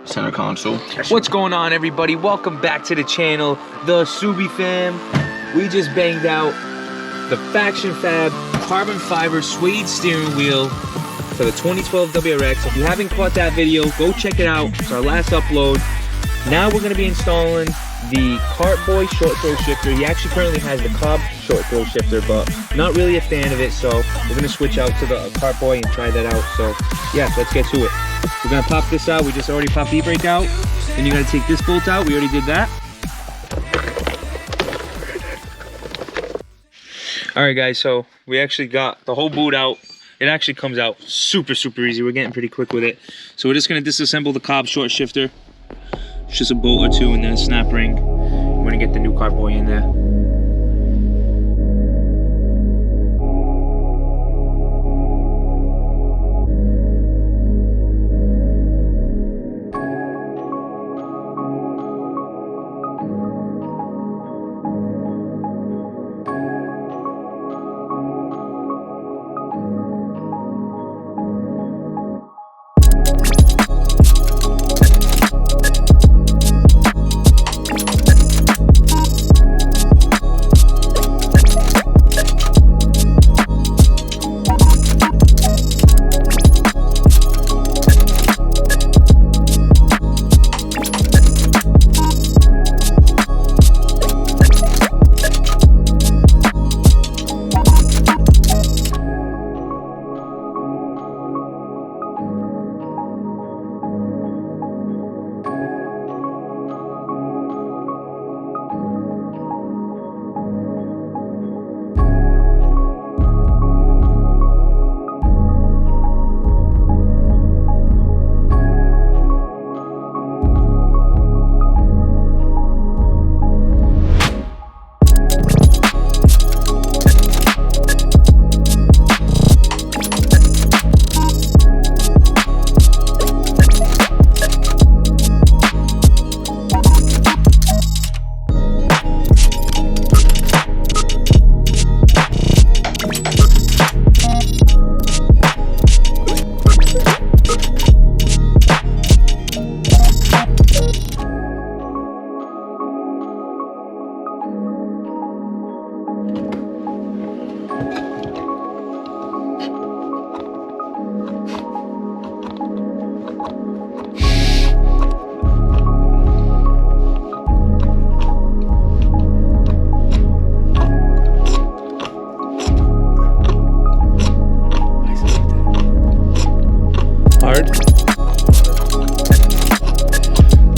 center console. What's going on, everybody? Welcome back to the channel, the Subi fam. We just banged out the Faction Fab carbon fiber suede steering wheel for the 2012 WRX. If you haven't caught that video, go check it out. It's our last upload. Now we're going to be installing the Kartboy short throw shifter. He actually currently has the Cobb short throw shifter, but not really a fan of it, so we're going to switch out to the Kartboy and try that out. So yeah, let's get to it. We're going to pop this out. We just already popped the e-brake out. Then you got to take this bolt out. We already did that. Alright guys, so we actually got the whole boot out. It actually comes out super easy. We're getting pretty quick with it. So we're just going to disassemble the Cobb short shifter. It's just a bolt or two and then a snap ring. We're going to get the new Kartboy in there.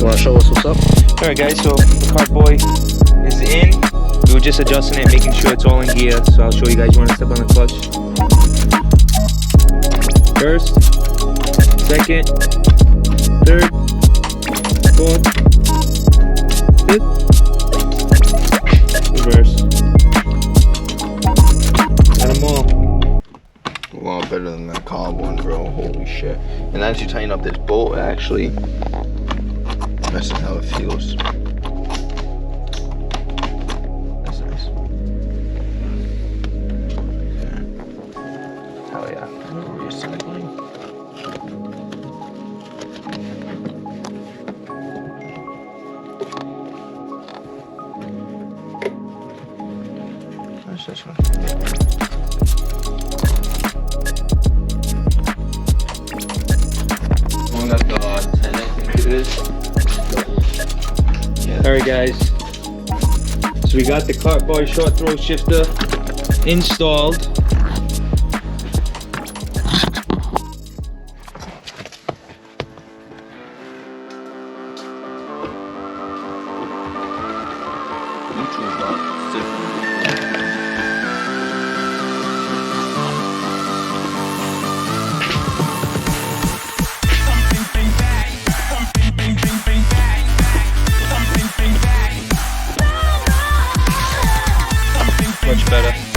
You want to show us what's up? Alright guys, so the Kartboy is in. We were just adjusting it, making sure it's all in gear. So I'll show you guys. You want to step on the clutch? First, second, third, fourth, fifth, reverse. Got them all. A lot better than that Cobb one, bro. Holy shit. And as you tighten up this bolt, actually, this is how it feels. That's nice. Yeah. Hell yeah. Recycling. That's this one. Alright guys, so we got the Kartboy short throw shifter installed. Much better.